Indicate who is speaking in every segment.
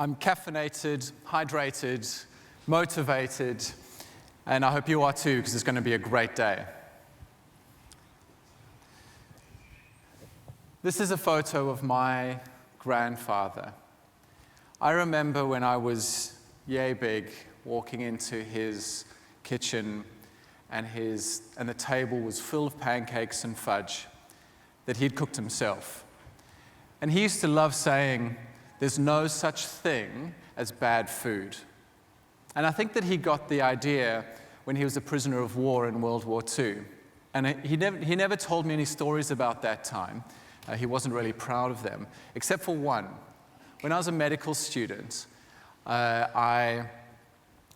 Speaker 1: I'm caffeinated, hydrated, motivated, and I hope you are too, because it's going to be a great day. This is a photo of my grandfather. I remember when I was yay big, walking into his kitchen, and the table was full of pancakes and fudge that he'd cooked himself. And he used to love saying, "There's no such thing as bad food." And I think that he got the idea when he was a prisoner of war in World War II. And he never told me any stories about that time. He wasn't really proud of them, except for one. When I was a medical student, I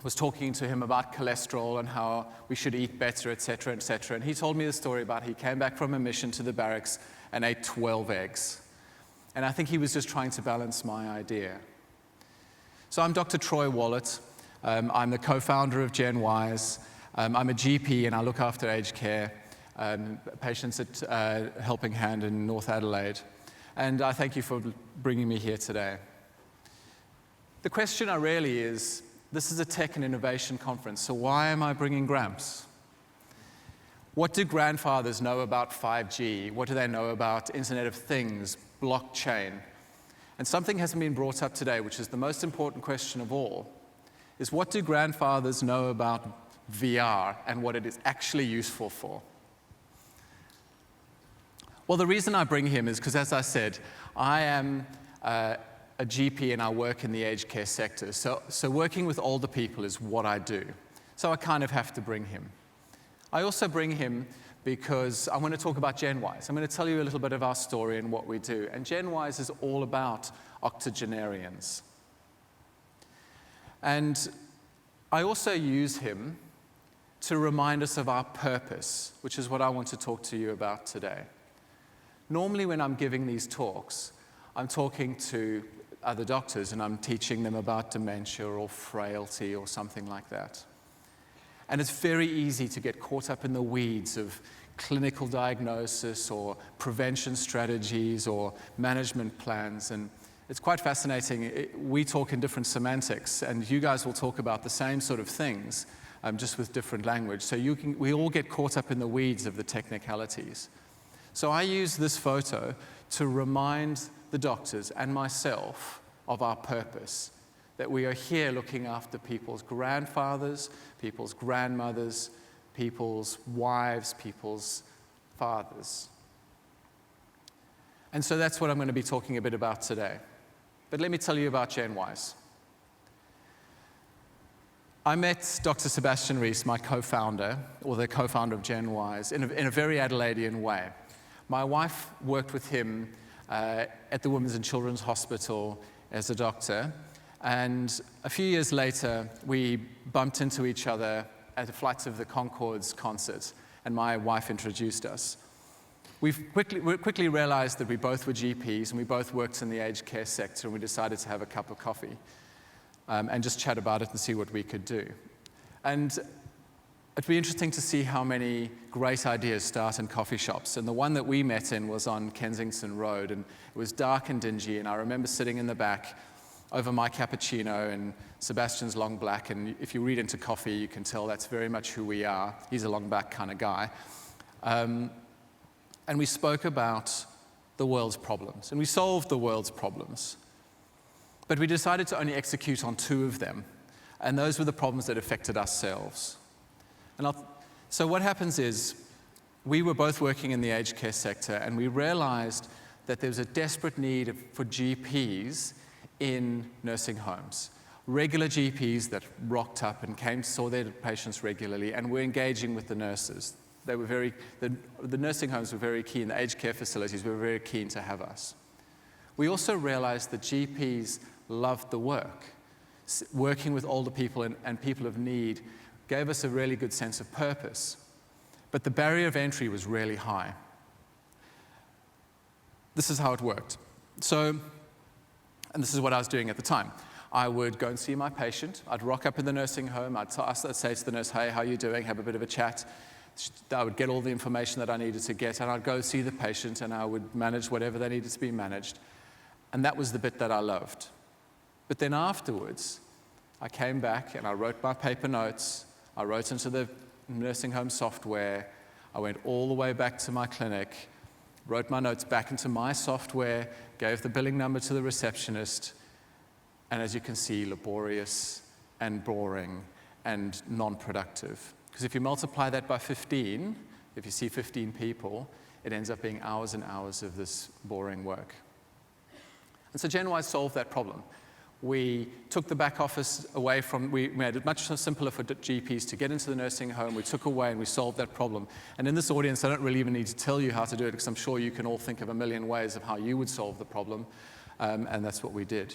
Speaker 1: was talking to him about cholesterol and how we should eat better, et cetera, et cetera. And he told me the story about he came back from a mission to the barracks and ate 12 eggs. And I think he was just trying to balance my idea. So I'm Dr. Troy Wallet. I'm the co-founder of GenWise. I'm a GP and I look after aged care patients at Helping Hand in North Adelaide. And I thank you for bringing me here today. The question really is, this is a tech and innovation conference, so why am I bringing Gramps? What do grandfathers know about 5G? What do they know about Internet of Things, blockchain? And something hasn't been brought up today, which is the most important question of all, is what do grandfathers know about VR and what it is actually useful for? Well, the reason I bring him is because, as I said, I am a GP and I work in the aged care sector. So working with older people is what I do. So I kind of have to bring him. I also bring him because I want to talk about GenWise. I'm going to tell you a little bit of our story and what we do. And GenWise is all about octogenarians. And I also use him to remind us of our purpose, which is what I want to talk to you about today. Normally when I'm giving these talks, I'm talking to other doctors and I'm teaching them about dementia or frailty or something like that. And it's very easy to get caught up in the weeds of clinical diagnosis or prevention strategies or management plans. And it's quite fascinating. We talk in different semantics and you guys will talk about the same sort of things, just with different language. So we all get caught up in the weeds of the technicalities. So I use this photo to remind the doctors and myself of our purpose, that we are here looking after people's grandfathers, people's grandmothers, people's wives, people's fathers. And so that's what I'm going to be talking a bit about today. But let me tell you about GenWise. I met Dr. Sebastian Rees, my co-founder, or the co-founder of GenWise, in a very Adelaidean way. My wife worked with him at the Women's and Children's Hospital as a doctor, and a few years later, we bumped into each other at the Flights of the Conchords concert, and my wife introduced us. We quickly realized that we both were GPs, and we both worked in the aged care sector, and we decided to have a cup of coffee and just chat about it and see what we could do. And it'd be interesting to see how many great ideas start in coffee shops. And the one that we met in was on Kensington Road, and it was dark and dingy, and I remember sitting in the back over my cappuccino and Sebastian's long black, and if you read into coffee, you can tell that's very much who we are. He's a long black kind of guy. And we spoke about the world's problems, and we solved the world's problems. But we decided to only execute on 2 of them, and those were the problems that affected ourselves. So what happens is, we were both working in the aged care sector, and we realized that there was a desperate need for GPs in nursing homes. Regular GPs that rocked up and saw their patients regularly and were engaging with the nurses. They were the nursing homes were very keen, the aged care facilities were very keen to have us. We also realized that GPs loved the work. Working with older people and people of need gave us a really good sense of purpose. But the barrier of entry was really high. This is how it worked. And this is what I was doing at the time. I would go and see my patient. I'd rock up in the nursing home. I'd say to the nurse, "Hey, how are you doing?" Have a bit of a chat. I would get all the information that I needed to get, and I'd go see the patient, and I would manage whatever they needed to be managed. And that was the bit that I loved. But then afterwards, I came back and I wrote my paper notes. I wrote into the nursing home software. I went all the way back to my clinic, wrote my notes back into my software, gave the billing number to the receptionist, and as you can see, laborious and boring and non-productive. Because if you multiply that by 15, if you see 15 people, it ends up being hours and hours of this boring work. And so GenWise solved that problem. We took the back office away from, we made it much simpler for GPs to get into the nursing home. We took away and we solved that problem. And in this audience, I don't really even need to tell you how to do it, because I'm sure you can all think of a million ways of how you would solve the problem. And that's what we did.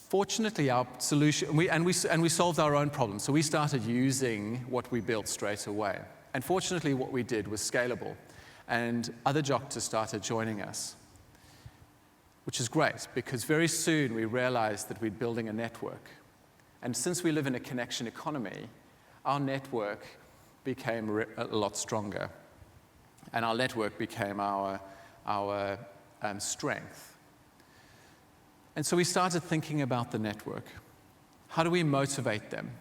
Speaker 1: Fortunately, our solution, we solved our own problem. So we started using what we built straight away. And fortunately, what we did was scalable. And other doctors started joining us, which is great, because very soon we realized that we're building a network. And since we live in a connection economy, our network became a lot stronger. And our network became our strength. And so we started thinking about the network. How do we motivate them?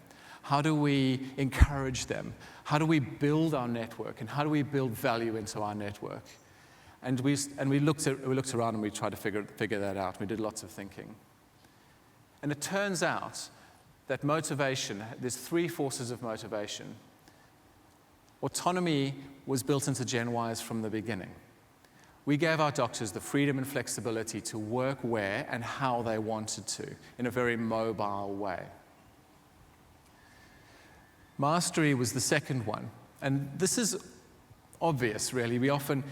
Speaker 1: How do we encourage them? How do we build our network? And how do we build value into our network? And we looked around and we tried to figure that out. We did lots of thinking. And it turns out that motivation, there's three forces of motivation. Autonomy was built into GenWise from the beginning. We gave our doctors the freedom and flexibility to work where and how they wanted to, in a very mobile way. Mastery was the second one. And this is obvious, really. We often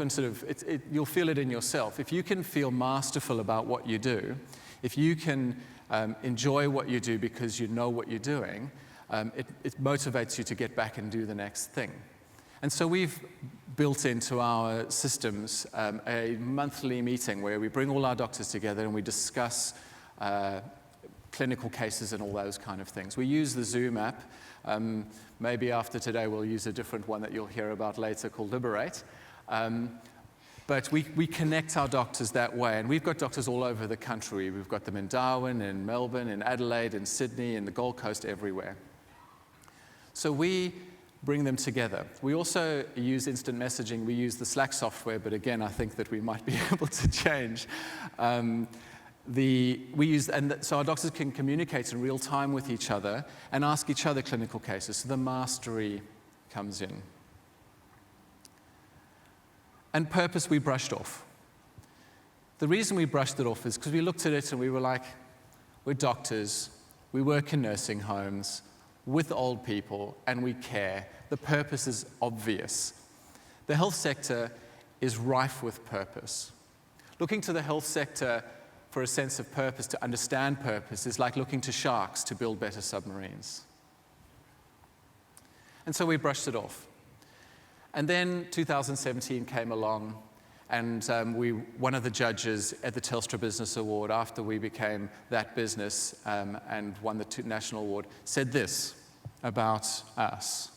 Speaker 1: sort of, you'll feel it in yourself. If you can feel masterful about what you do, if you can enjoy what you do because you know what you're doing, it motivates you to get back and do the next thing. And so we've built into our systems a monthly meeting where we bring all our doctors together and we discuss clinical cases and all those kind of things. We use the Zoom app. Maybe after today we'll use a different one that you'll hear about later called Liberate. But we connect our doctors that way. And we've got doctors all over the country. We've got them in Darwin, in Melbourne, in Adelaide, in Sydney, in the Gold Coast, everywhere. So we bring them together. We also use instant messaging. We use the Slack software, but again, I think that we might be able to change. So our doctors can communicate in real time with each other and ask each other clinical cases. So the mastery comes in. And purpose we brushed off. The reason we brushed it off is because we looked at it and we were like, we're doctors, we work in nursing homes with old people, and we care. The purpose is obvious. The health sector is rife with purpose. Looking to the health sector for a sense of purpose, to understand purpose, is like looking to sharks to build better submarines. And so we brushed it off. And then 2017 came along, and one of the judges at the Telstra Business Award, after we became that business and won the national award, said this about us.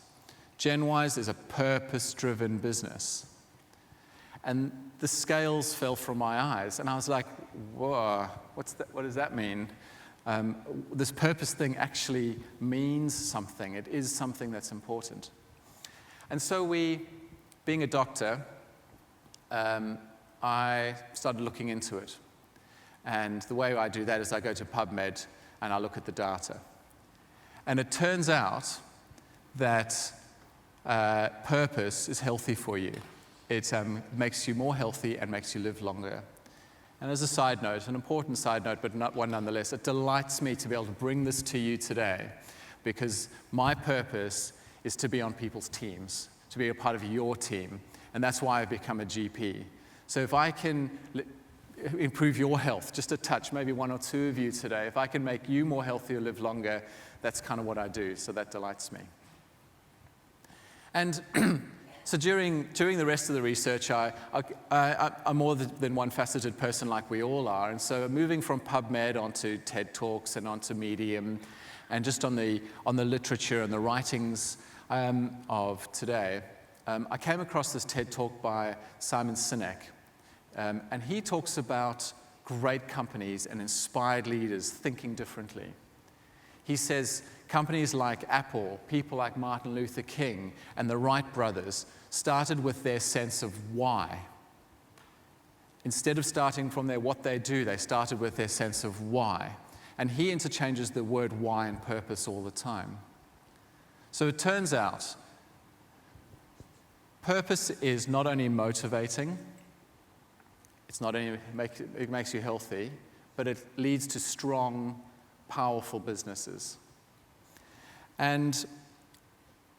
Speaker 1: GenWise is a purpose-driven business. And the scales fell from my eyes, and I was like, whoa, what does that mean? This purpose thing actually means something. It is something that's important. And so being a doctor, I started looking into it. And the way I do that is I go to PubMed and I look at the data. And it turns out that purpose is healthy for you. It makes you more healthy and makes you live longer. And as a side note, an important side note, but not one nonetheless, it delights me to be able to bring this to you today, because my purpose is to be on people's teams, to be a part of your team, and that's why I've become a GP. So if I can improve your health, just a touch, maybe one or two of you today, if I can make you more healthy or live longer, that's kind of what I do, so that delights me. And so during the rest of the research, I'm more than one-faceted person like we all are, and so moving from PubMed onto TED Talks and onto Medium, and just on the literature and the writings of today, I came across this TED Talk by Simon Sinek, and he talks about great companies and inspired leaders thinking differently. He says companies like Apple, people like Martin Luther King and the Wright brothers started with their sense of why. Instead of starting from their what they do, they started with their sense of why. And he interchanges the word why and purpose all the time. So it turns out, purpose is not only motivating, it makes you healthy, but it leads to strong, powerful businesses. And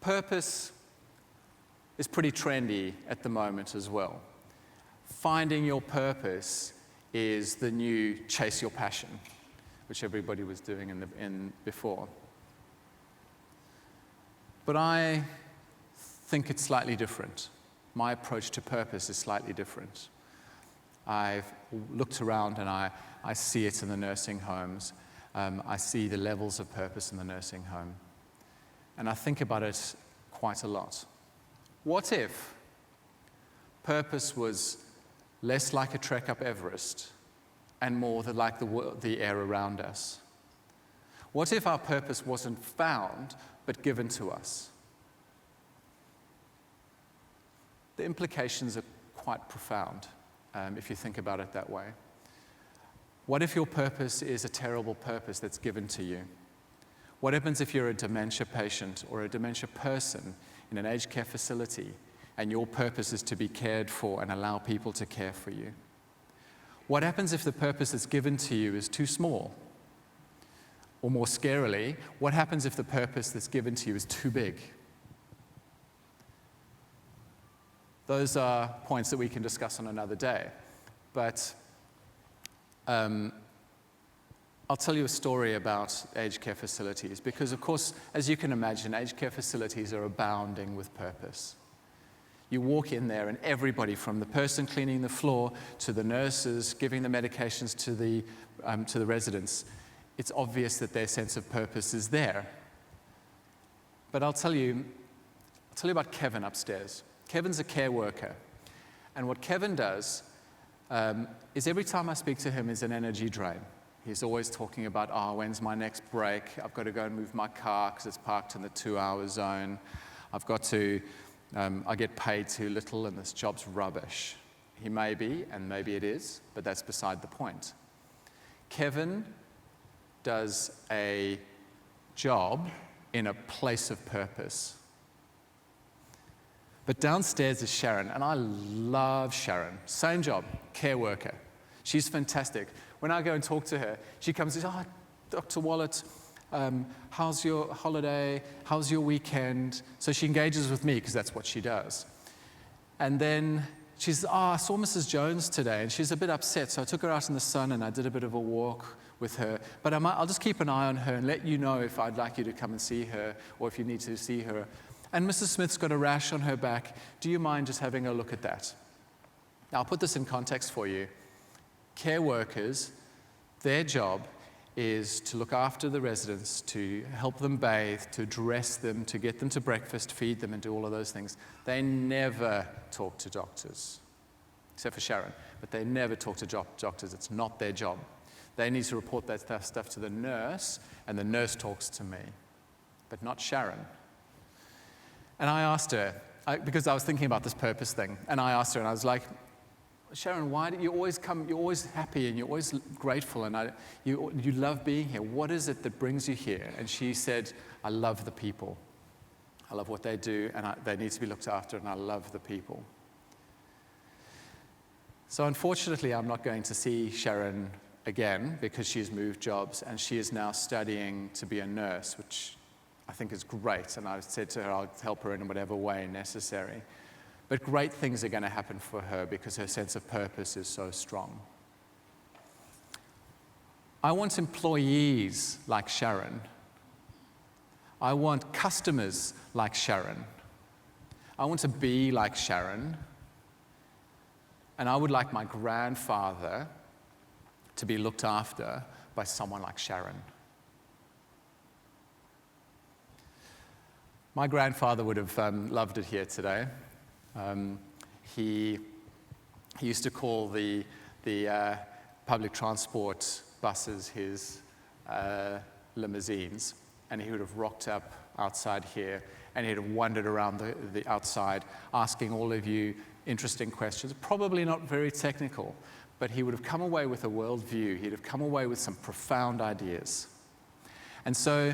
Speaker 1: purpose is pretty trendy at the moment as well. Finding your purpose is the new chase your passion, which everybody was doing before. But I think it's slightly different. My approach to purpose is slightly different. I've looked around and I see it in the nursing homes. I see the levels of purpose in the nursing home. And I think about it quite a lot. What if purpose was less like a trek up Everest and more like the air around us? What if our purpose wasn't found but given to us? The implications are quite profound. If you think about it that way. What if your purpose is a terrible purpose that's given to you? What happens if you're a dementia patient or a dementia person in an aged care facility and your purpose is to be cared for and allow people to care for you? What happens if the purpose that's given to you is too small? Or more scarily, what happens if the purpose that's given to you is too big? Those are points that we can discuss on another day. But I'll tell you a story about aged care facilities because, of course, as you can imagine, aged care facilities are abounding with purpose. You walk in there and everybody, from the person cleaning the floor to the nurses giving the medications to the residents, it's obvious that their sense of purpose is there. But I'll tell you about Kevin upstairs. Kevin's a care worker. And what Kevin does is every time I speak to him is an energy drain. He's always talking about, when's my next break? I've got to go and move my car because it's parked in the 2-hour zone. I get paid too little and this job's rubbish. He may be, and maybe it is, but that's beside the point. Kevin does a job in a place of purpose. But downstairs is Sharon, and I love Sharon. Same job, care worker. She's fantastic. When I go and talk to her, she comes and says, Dr. Wallet, how's your holiday? How's your weekend? So she engages with me because that's what she does. And then she says, I saw Mrs. Jones today, and she's a bit upset, so I took her out in the sun and I did a bit of a walk with her. But I'll just keep an eye on her and let you know if I'd like you to come and see her or if you need to see her. And Mrs. Smith's got a rash on her back. Do you mind just having a look at that? Now, I'll put this in context for you. Care workers, their job is to look after the residents, to help them bathe, to dress them, to get them to breakfast, feed them, and do all of those things. They never talk to doctors, except for Sharon, but they never talk to doctors. It's not their job. They need to report that stuff to the nurse, and the nurse talks to me, but not Sharon. And I asked her, because I was thinking about this purpose thing, and I asked her, and I was like, Sharon, why do you always come? You're always happy and you're always grateful, and you love being here. What is it that brings you here? And she said, I love the people. I love what they do, and they need to be looked after, and I love the people. So unfortunately, I'm not going to see Sharon again because she's moved jobs, and she is now studying to be a nurse, which I think is great, and I said to her I'll help her in whatever way necessary. But great things are going to happen for her because her sense of purpose is so strong. I want employees like Sharon. I want customers like Sharon. I want to be like Sharon. And I would like my grandfather to be looked after by someone like Sharon. My grandfather would have loved it here today. He used to call the public transport buses, his limousines, and he would have rocked up outside here, and he'd have wandered around the outside, asking all of you interesting questions, probably not very technical, but he would have come away with a worldview. He'd have come away with some profound ideas. And so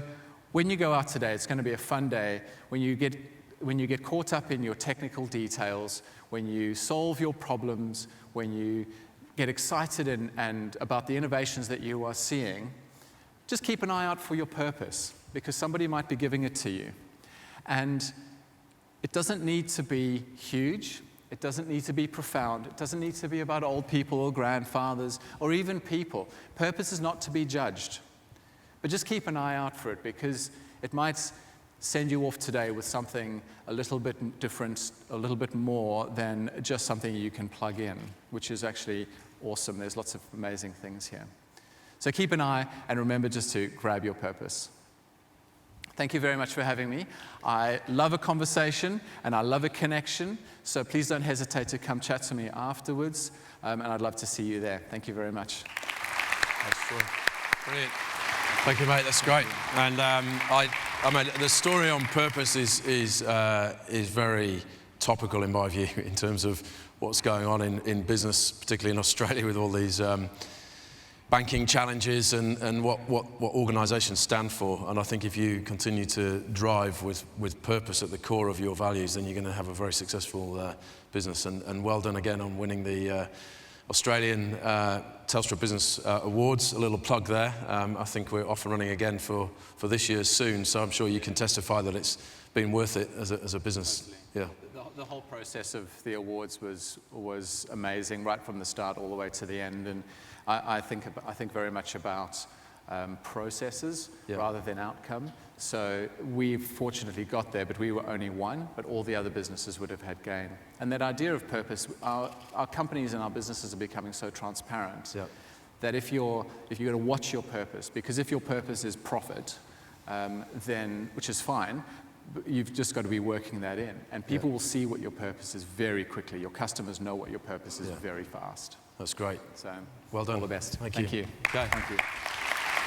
Speaker 1: when you go out today, it's going to be a fun day. When you get caught up in your technical details, when you solve your problems, when you get excited and about the innovations that you are seeing, just keep an eye out for your purpose, because somebody might be giving it to you. And it doesn't need to be huge. It doesn't need to be profound. It doesn't need to be about old people or grandfathers or even people. Purpose is not to be judged. But just keep an eye out for it, because it might send you off today with something a little bit different, a little bit more than just something you can plug in, which is actually awesome. There's lots of amazing things here. So keep an eye, and remember just to grab your purpose. Thank you very much for having me. I love a conversation and I love a connection, so please don't hesitate to come chat to me afterwards, and I'd love to see you there. Thank you very much.
Speaker 2: That's true. Brilliant. Thank you, mate. That's great. And I mean, the story on purpose is very topical in my view in terms of what's going on in business, particularly in Australia with all these banking challenges and what organisations stand for. And I think if you continue to drive with purpose at the core of your values, then you're going to have a very successful business. And well done again on winning the Australian Telstra Business Awards. A little plug there. I think we're off and running again for this year soon, so I'm sure you can testify that it's been worth it as a business. Yeah.
Speaker 1: The whole process of the awards was amazing, right from the start all the way to the end. And I think very much about processes rather than outcome. So we fortunately got there, but we were only one, but all the other businesses would have had gain. And that idea of purpose, our companies and our businesses are becoming so transparent that if you're going to watch your purpose, because if your purpose is profit, then, which is fine, you've just got to be working that in. And people will see what your purpose is very quickly. Your customers know what your purpose is very fast.
Speaker 2: That's great.
Speaker 1: So,
Speaker 2: well done.
Speaker 1: All the best.
Speaker 2: Thank you.
Speaker 1: Okay. Thank you.